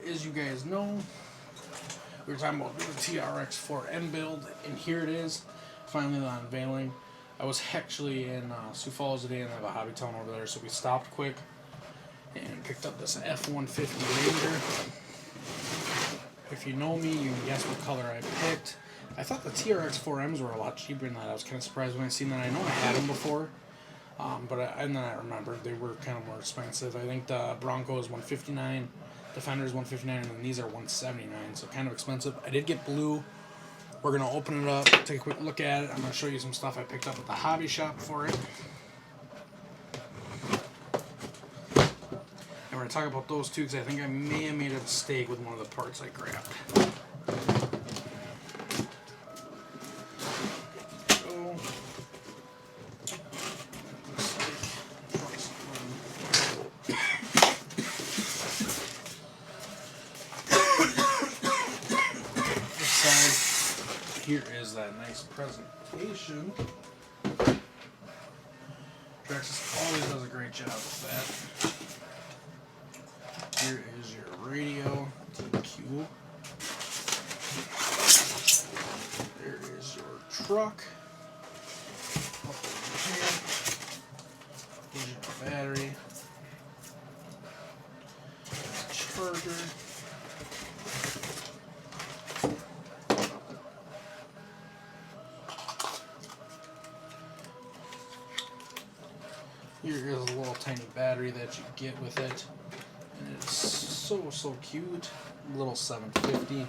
as you guys know, we were talking about doing the Trxx4m build, and here it is, finally the unveiling. I was actually in Sioux Falls today, and I have a hobby town over there, so we stopped quick and picked up this F-150 Ranger. If you know me, you can guess what color I picked. I thought the Trxx4Ms were a lot cheaper than that. I was kind of surprised when I seen that. I know I had them before, and then I remembered they were kind of more expensive. I think the Bronco is $159, Defender is $159, and then these are $179, so kind of expensive. I did get blue. We're going to open it up, take a quick look at it. I'm going to show you some stuff I picked up at the hobby shop for it. And we're going to talk about those two, because I think I may have made a mistake with one of the parts I grabbed. Here is that nice presentation. Traxxas always does a great job with that. Here is your radio, TQ. There is your truck. Up over here. Here's your battery. Charger. Here is a little tiny battery that you get with it, and it's so cute. Little 750,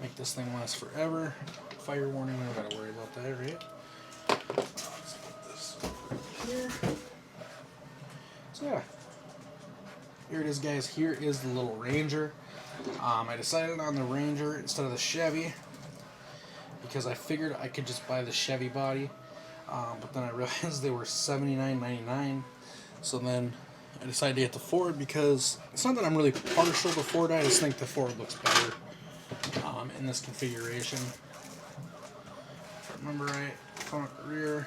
make this thing last forever. Fire warning, I don't gotta worry about that, right? Let's put this over here. So yeah, here it is, guys. Here is the little Ranger. I decided on the Ranger instead of the Chevy because I figured I could just buy the Chevy body. But then I realized they were $79.99, so then I decided to get the Ford because it's not that I'm really partial to Ford, I just think the Ford looks better in this configuration. If I remember right, front, rear.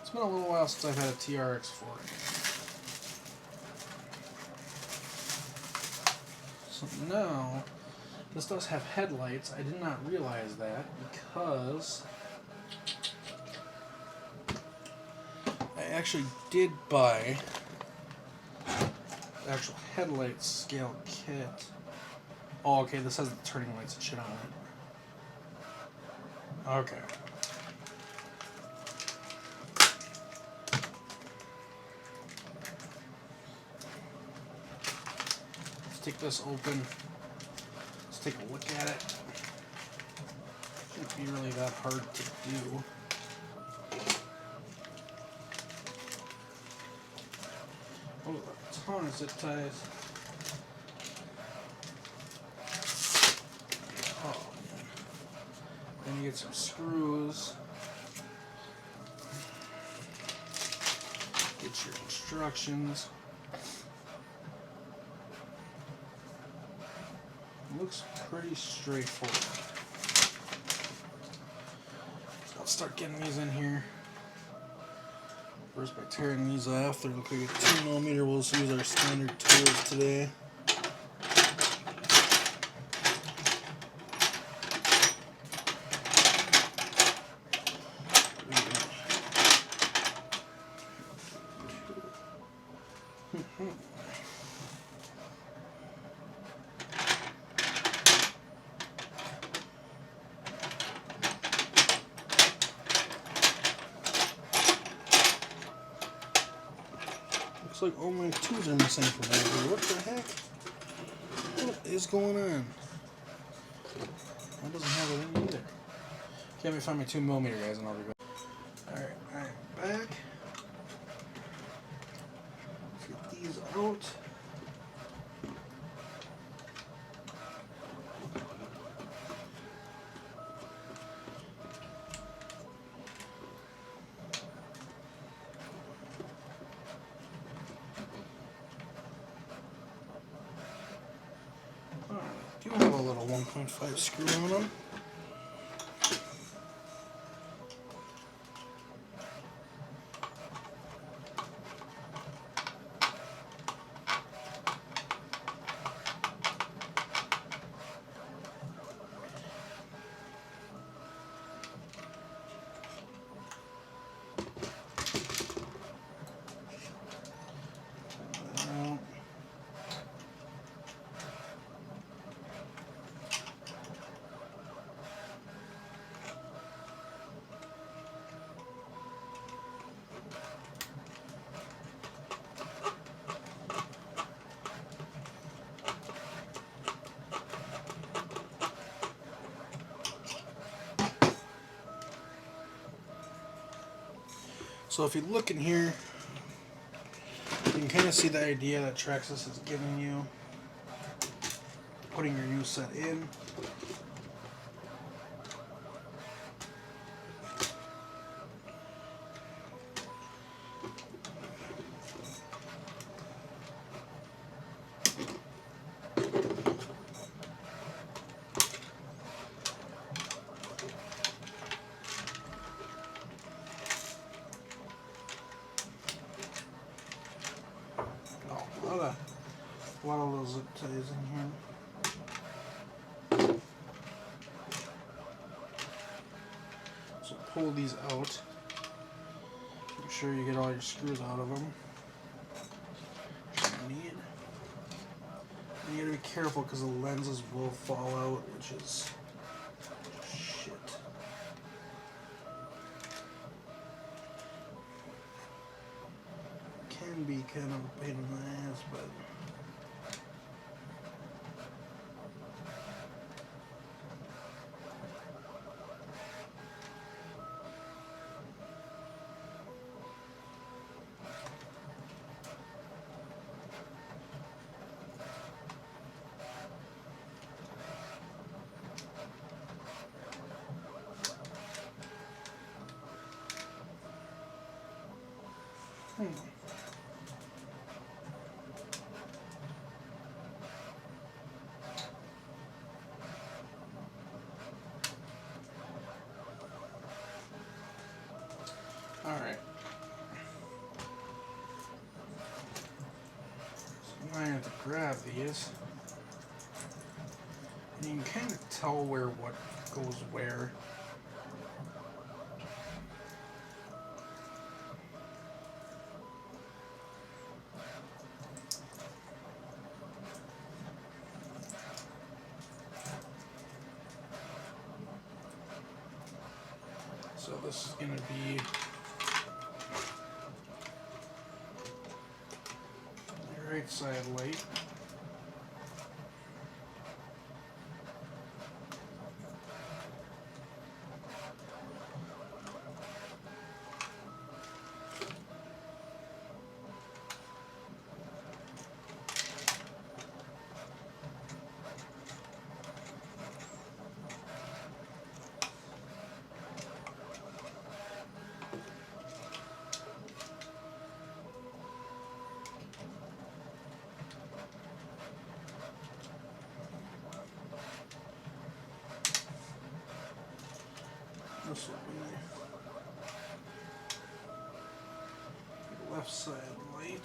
It's been a little while since I've had a Trxx4m. So now, this does have headlights. I did not realize that because I actually did buy the actual headlight scale kit. Oh, okay, this has the turning lights and shit on it. Okay. Let's take this open. Let's take a look at it. Shouldn't be really that hard to do. Oh, a ton of zip ties. Oh, man. Then you get some screws. Get your instructions. Looks pretty straightforward. So I'll start getting these in here. First by tearing these off. They're looking like a 2mm. We'll just use our standard tools today. Looks like all my tools are missing from there. What the heck? What is going on? That doesn't have it in either. Okay, let me find my 2mm, guys, and I'll be back. Alright, back. Get these out. Do have a little 1.5 screw on them. So if you look in here, you can kind of see the idea that Traxxas is giving you, putting your new set in. A lot of those zip ties in here. So pull these out. Make sure you get all your screws out of them. You gotta be careful because the lenses will fall out, which is shit. Can be kind of a pain in the ass, but alright. So now I have to grab these. And you can kind of tell where what goes where. So this is going to be the right side light. This will be the left side light.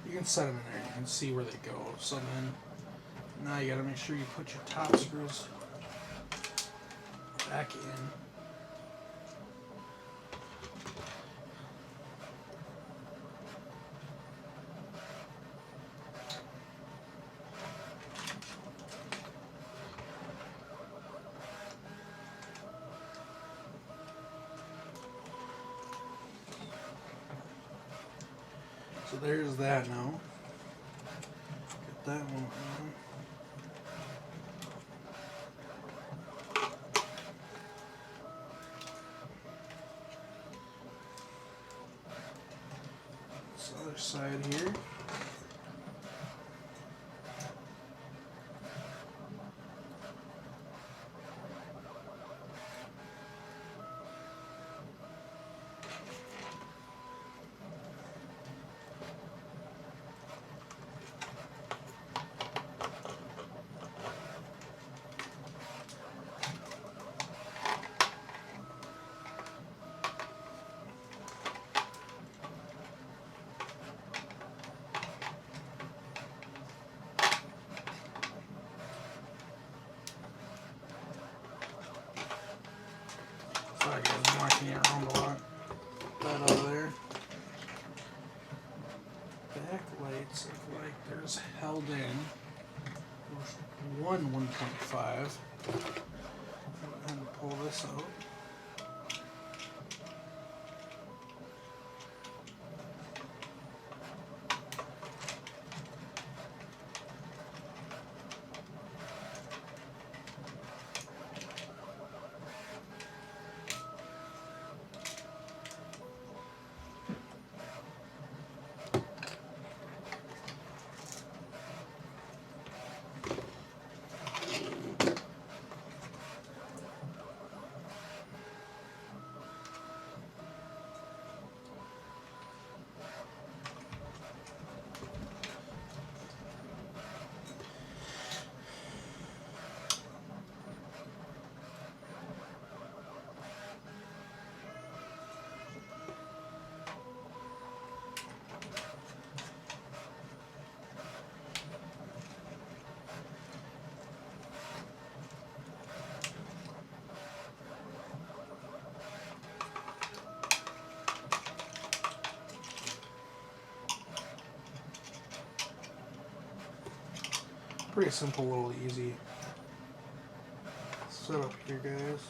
You can set them in there, you can see where they go. So then now you gotta make sure you put your top screws back in. So there's that now. Get that one on. This other side here. Sorry guys, I'm walking around a lot. That over there. Backlights look like there's held in with one 1.5 and pull this out. Pretty simple, little easy setup here, guys.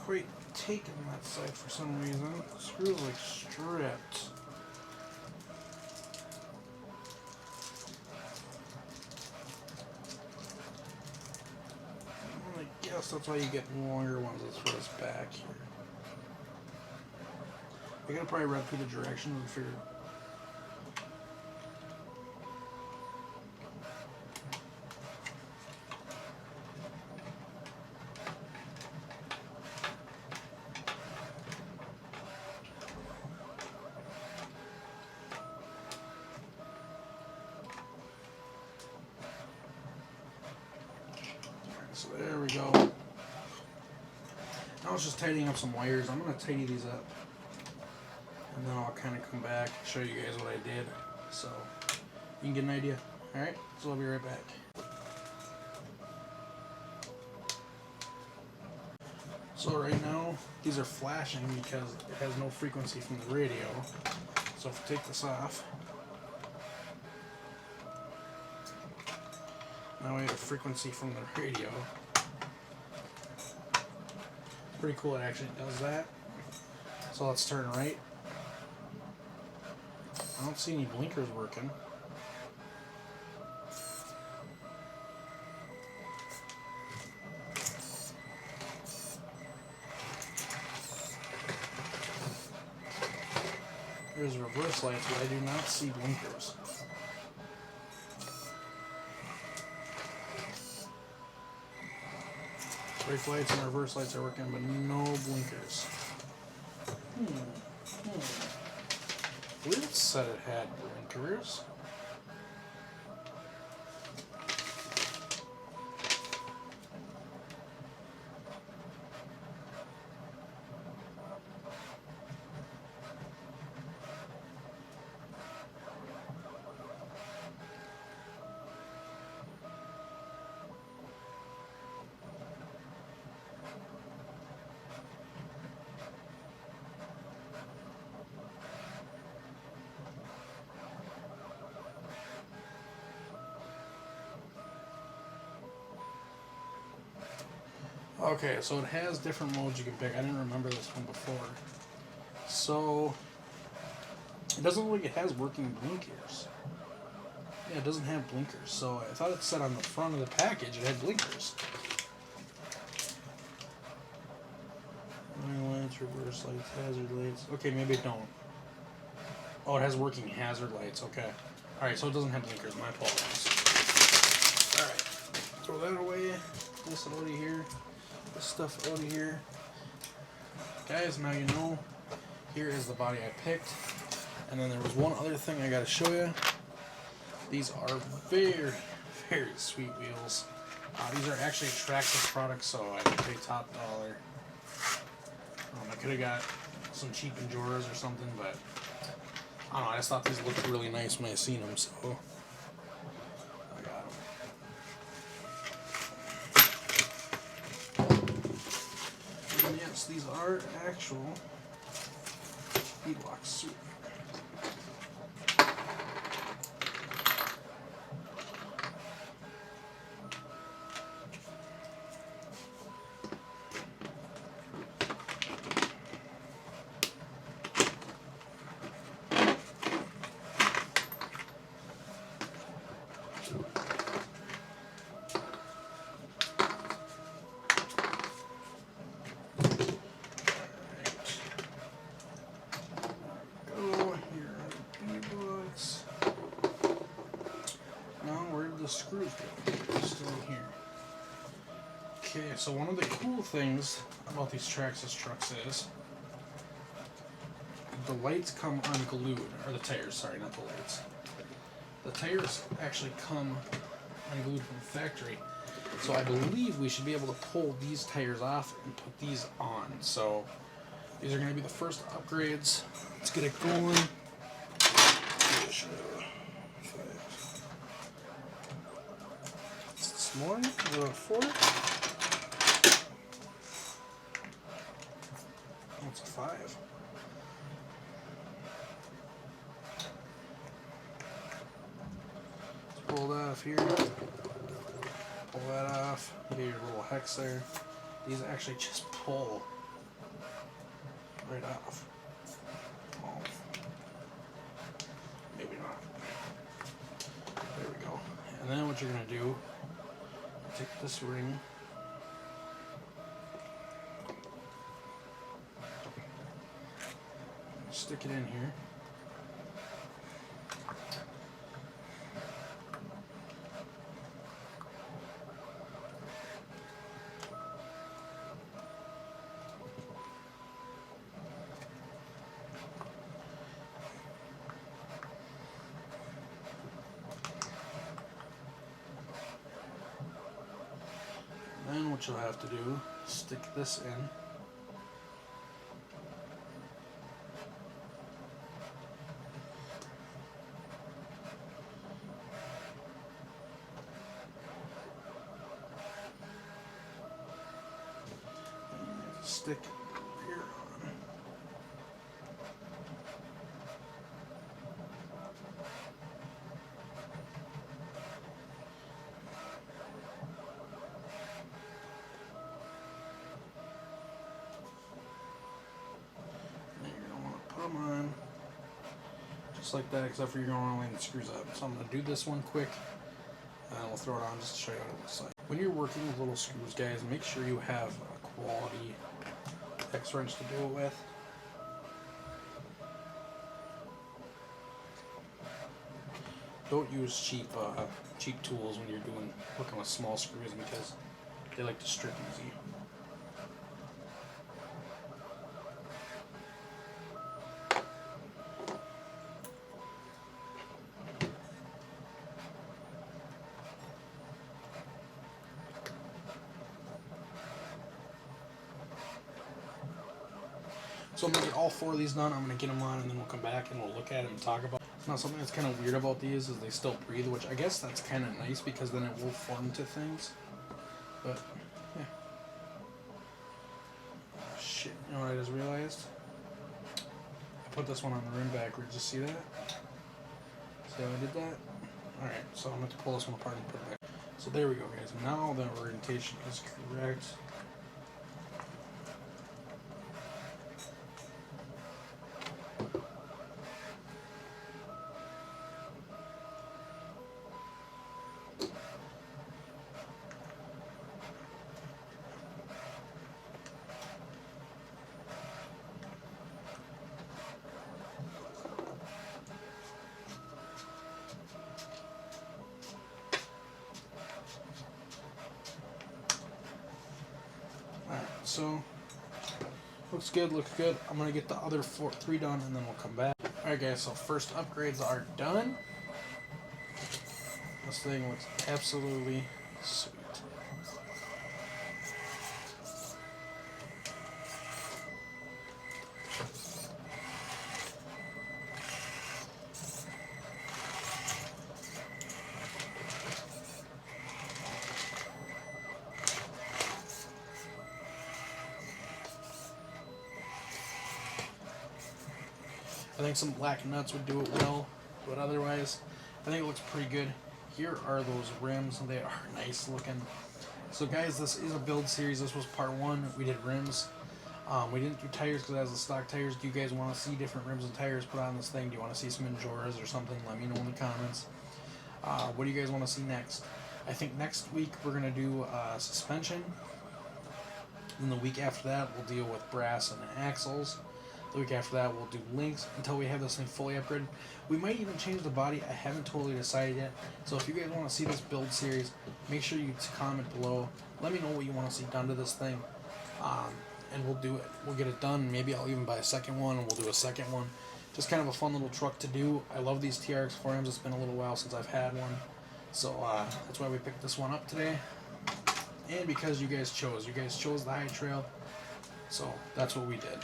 Quite taken that side for some reason. The screw's like stripped. Well, I guess that's why you get longer ones as far as back here. I gotta probably run through the directions and figure. So there we go. Now it's just tightening up some wires. I'm going to tidy these up. And then I'll kind of come back and show you guys what I did. So you can get an idea. Alright, so I'll be right back. So right now, these are flashing because it has no frequency from the radio. So if I take this off, now we have a frequency from the radio. Pretty cool, it actually does that. So let's turn right. I don't see any blinkers working. There's reverse lights, but I do not see blinkers. Brake lights and reverse lights are working, but no blinkers. I believe it said it had blinkers. Okay, so it has different modes you can pick. I didn't remember this one before. So, it doesn't look like it has working blinkers. Yeah, it doesn't have blinkers. So, I thought it said on the front of the package it had blinkers. Lights, reverse lights, hazard lights. Okay, maybe it don't. Oh, it has working hazard lights. Okay. Alright, so it doesn't have blinkers. My apologies. Alright. Throw that away. This out of here. This stuff out of here. Guys, now you know. Here is the body I picked. And then there was one other thing I gotta show you. These are very, very sweet wheels. These are actually Traxxas products, so I can pay top dollar. I could have got some cheap Enduras or something, but I don't know, I just thought these looked really nice when I seen them, so I got them. And yes, these are actual beadlock suit. The screws go. They're still in here. Okay, so one of the cool things about these Traxxas trucks is the lights come unglued, or the tires, sorry, not the lights. The tires actually come unglued from the factory. So I believe we should be able to pull these tires off and put these on. So these are going to be the first upgrades. Let's get it going. More, the 4. That's a 5. Let's pull that off here. Pull that off. Get your little hex there. These actually just pull right off. Oh. Maybe not. There we go. And then what you're gonna do, take this ring, stick it in here. Then what you'll have to do is stick this in. Stick here on. On just like that, except for you're going to line the screws up. So I'm going to do this one quick and we'll throw it on just to show you what it looks like. When you're working with little screws, guys, make sure you have a quality X wrench to do it with. Don't use cheap tools when you're working with small screws, because they like to strip easy. So I'm going to get all 4 of these done. I'm going to get them on, and then we'll come back and we'll look at it and talk about it. Now, something that's kind of weird about these is they still breathe, which I guess that's kind of nice because then it will form to things. But, yeah. Oh, shit. You know what I just realized? I put this one on the rim backwards. You see that? See how I did that? Alright, so I'm going to pull this one apart and put it back. So there we go, guys. Now the orientation is correct. So looks good, looks good. I'm gonna get the other 3 done and then we'll come back. Alright guys, so first upgrades are done. This thing looks absolutely sweet. I think some black nuts would do it well, but otherwise, I think it looks pretty good. Here are those rims. They are nice looking. So guys, this is a build series. This was part 1. We did rims. We didn't do tires because it has the stock tires. Do you guys want to see different rims and tires put on this thing? Do you want to see some Injoras or something? Let me know in the comments. What do you guys want to see next? I think next week we're going to do suspension. Then the week after that, we'll deal with brass and axles. The week after that, we'll do links until we have this thing fully upgraded. We might even change the body. I haven't totally decided yet. So if you guys want to see this build series, make sure you comment below. Let me know what you want to see done to this thing. And we'll do it. We'll get it done. Maybe I'll even buy a second one and we'll do a second one. Just kind of a fun little truck to do. I love these Trx4Ms. It's been a little while since I've had one. So that's why we picked this one up today. And because you guys chose. You guys chose the high trail. So that's what we did.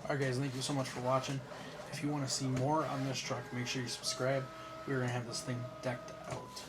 Alright guys, thank you so much for watching. If you want to see more on this truck, make sure you subscribe. We're going to have this thing decked out.